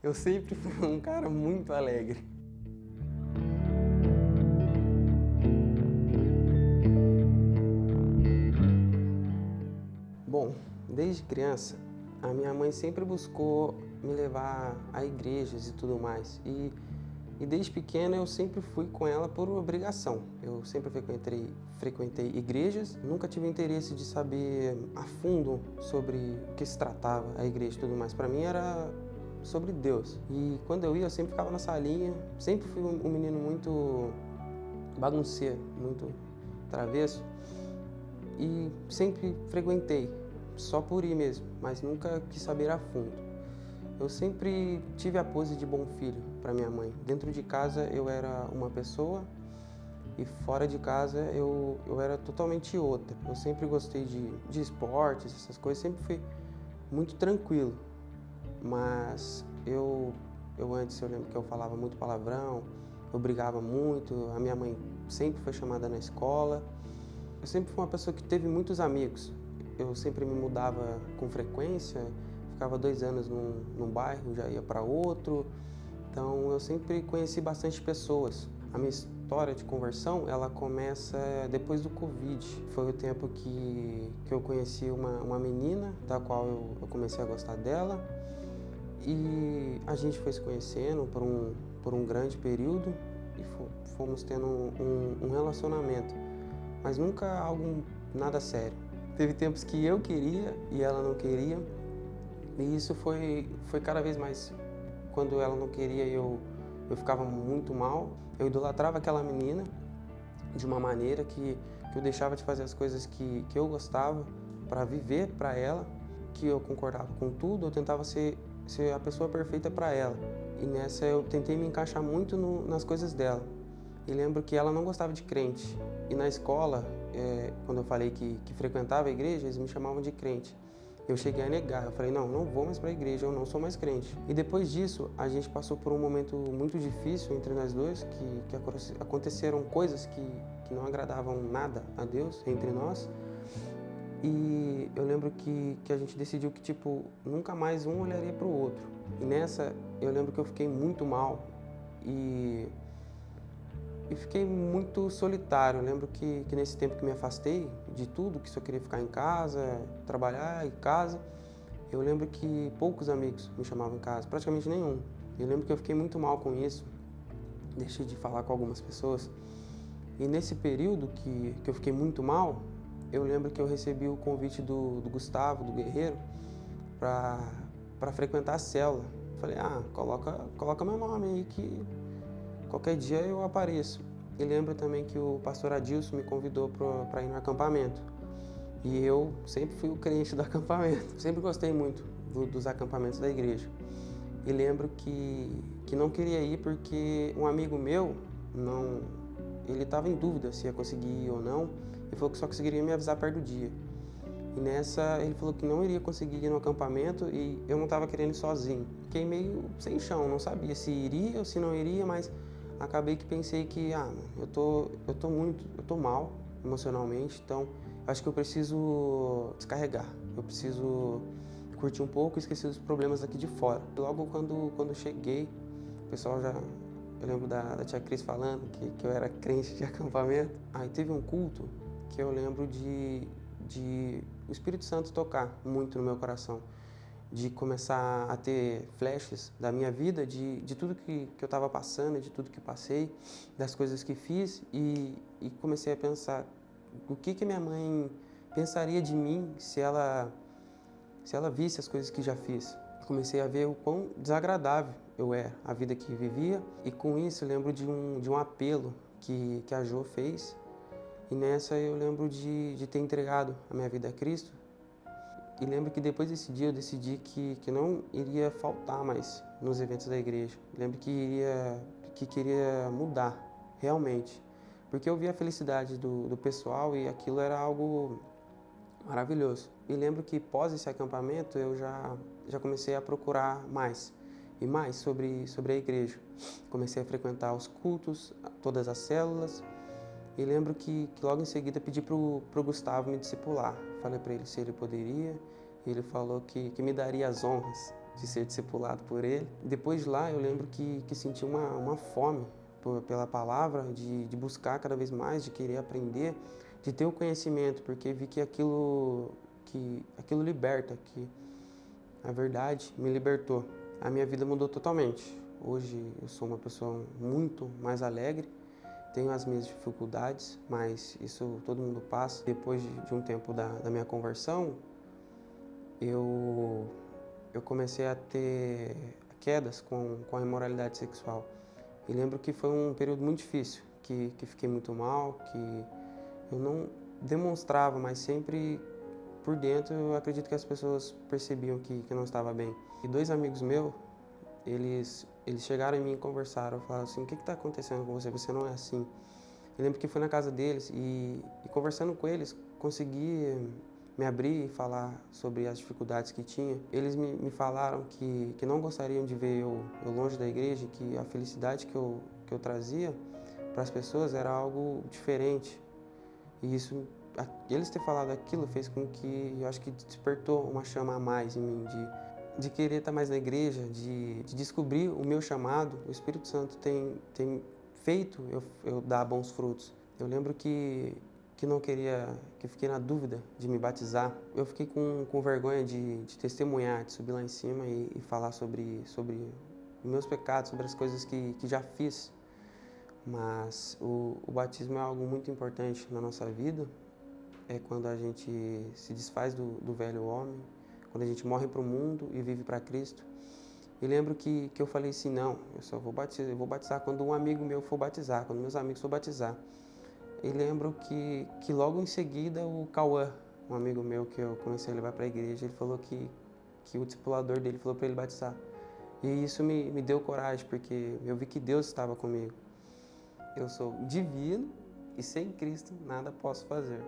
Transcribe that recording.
Eu sempre fui um cara muito alegre. Bom, desde criança, a minha mãe sempre buscou me levar a igrejas e tudo mais. E desde pequeno eu sempre fui com ela por obrigação. Eu sempre frequentei igrejas, nunca tive interesse de saber a fundo sobre o que se tratava a igreja e tudo mais. Para mim era sobre Deus. E quando eu ia, eu sempre ficava na salinha. Sempre fui um menino muito bagunceiro, muito travesso. E sempre frequentei, só por ir mesmo, mas nunca quis saber a fundo. Eu sempre tive a pose de bom filho para minha mãe. Dentro de casa eu era uma pessoa e fora de casa eu era totalmente outra. Eu sempre gostei de esportes, essas coisas, sempre fui muito tranquilo. Mas eu antes eu lembro que eu falava muito palavrão, eu brigava muito, a minha mãe sempre foi chamada na escola. Eu sempre fui uma pessoa que teve muitos amigos. Eu sempre me mudava com frequência, ficava 2 anos num bairro, já ia para outro. Então eu sempre conheci bastante pessoas. A minha história de conversão, ela começa depois do Covid. Foi o tempo que eu conheci uma menina, da qual eu comecei a gostar dela. E a gente foi se conhecendo por um grande período e fomos tendo um relacionamento. Mas nunca nada sério. Teve tempos que eu queria e ela não queria, e isso foi cada vez mais. Quando ela não queria, eu ficava muito mal. Eu idolatrava aquela menina de uma maneira que eu deixava de fazer as coisas que eu gostava para viver para ela, que eu concordava com tudo, eu tentava ser a pessoa perfeita para ela. E nessa eu tentei me encaixar muito nas coisas dela. E lembro que ela não gostava de crente. E na escola, quando eu falei que frequentava a igreja, eles me chamavam de crente. Eu cheguei a negar, eu falei, não vou mais para a igreja, eu não sou mais crente. E depois disso, a gente passou por um momento muito difícil entre nós dois, que aconteceram coisas que não agradavam nada a Deus entre nós. E eu lembro que a gente decidiu que, tipo, nunca mais um olharia para o outro. E nessa, eu lembro que eu fiquei muito mal e fiquei muito solitário. Eu lembro que nesse tempo que me afastei de tudo, que só queria ficar em casa, trabalhar em casa, eu lembro que poucos amigos me chamavam em casa, praticamente nenhum. Eu lembro que eu fiquei muito mal com isso, deixei de falar com algumas pessoas. E nesse período que eu fiquei muito mal, eu lembro que eu recebi o convite do Gustavo, do Guerreiro, para frequentar a célula. Falei, coloca meu nome aí que qualquer dia eu apareço. E lembro também que o pastor Adilson me convidou para ir no acampamento. E eu sempre fui o crente do acampamento. Sempre gostei muito dos acampamentos da igreja. E lembro que não queria ir porque um amigo meu, ele estava em dúvida se ia conseguir ir ou não. Ele falou que só conseguiria me avisar perto do dia. E nessa ele falou que não iria conseguir ir no acampamento e eu não estava querendo ir sozinho. Fiquei meio sem chão, não sabia se iria ou se não iria, mas acabei que pensei que, eu tô mal emocionalmente, então acho que eu preciso descarregar. Eu preciso curtir um pouco e esquecer os problemas aqui de fora. Logo quando cheguei, o pessoal eu lembro da tia Cris falando que eu era crente de acampamento. Aí teve um culto que eu lembro de o Espírito Santo tocar muito no meu coração, de começar a ter flashes da minha vida, de tudo que eu estava passando, de tudo que passei, das coisas que fiz e comecei a pensar o que minha mãe pensaria de mim se ela visse as coisas que já fiz. Comecei a ver o quão desagradável eu era, a vida que vivia, e com isso eu lembro de um apelo que a Jo fez. E nessa eu lembro de ter entregado a minha vida a Cristo. E lembro que depois desse dia eu decidi que não iria faltar mais nos eventos da igreja. Lembro que queria mudar, realmente. Porque eu via a felicidade do pessoal e aquilo era algo maravilhoso. E lembro que pós esse acampamento eu já comecei a procurar mais e mais sobre a igreja. Comecei a frequentar os cultos, todas as células. E lembro que logo em seguida pedi pro Gustavo me discipular. Falei para ele se ele poderia, e ele falou que me daria as honras. de ser discipulado por ele. Depois de lá, eu lembro que senti uma fome pela palavra, de buscar cada vez mais, de querer aprender, de ter o conhecimento, porque vi que aquilo liberta, que a verdade me libertou. A minha vida mudou totalmente. Hoje eu sou uma pessoa muito mais alegre, tenho as minhas dificuldades, mas isso todo mundo passa. Depois de um tempo da minha conversão, eu comecei a ter quedas com a imoralidade sexual. E lembro que foi um período muito difícil, que fiquei muito mal, que eu não demonstrava, mas sempre por dentro eu acredito que as pessoas percebiam que eu não estava bem. E 2 amigos meus, eles chegaram em mim e conversaram, falaram assim, o que está acontecendo com você? Você não é assim. Eu lembro que fui na casa deles e conversando com eles, consegui me abrir e falar sobre as dificuldades que tinha. Eles me falaram que não gostariam de ver eu longe da igreja, que a felicidade que eu trazia para as pessoas era algo diferente. E isso, eles ter falado aquilo fez com que eu acho que despertou uma chama a mais em mim, de querer estar mais na igreja, de descobrir o meu chamado. O Espírito Santo tem feito eu dar bons frutos. Eu lembro que não queria, que fiquei na dúvida de me batizar. Eu fiquei com vergonha de testemunhar, de subir lá em cima e falar sobre os meus pecados, sobre as coisas que já fiz. Mas o batismo é algo muito importante na nossa vida. É quando a gente se desfaz do velho homem, quando a gente morre para o mundo e vive para Cristo. E lembro que eu falei assim, não, eu vou batizar quando um amigo meu for batizar, quando meus amigos for batizar. E lembro que logo em seguida o Cauã, um amigo meu que eu comecei a levar para a igreja, ele falou que o discipulador dele falou para ele batizar. E isso me deu coragem, porque eu vi que Deus estava comigo. Eu sou divino e sem Cristo nada posso fazer.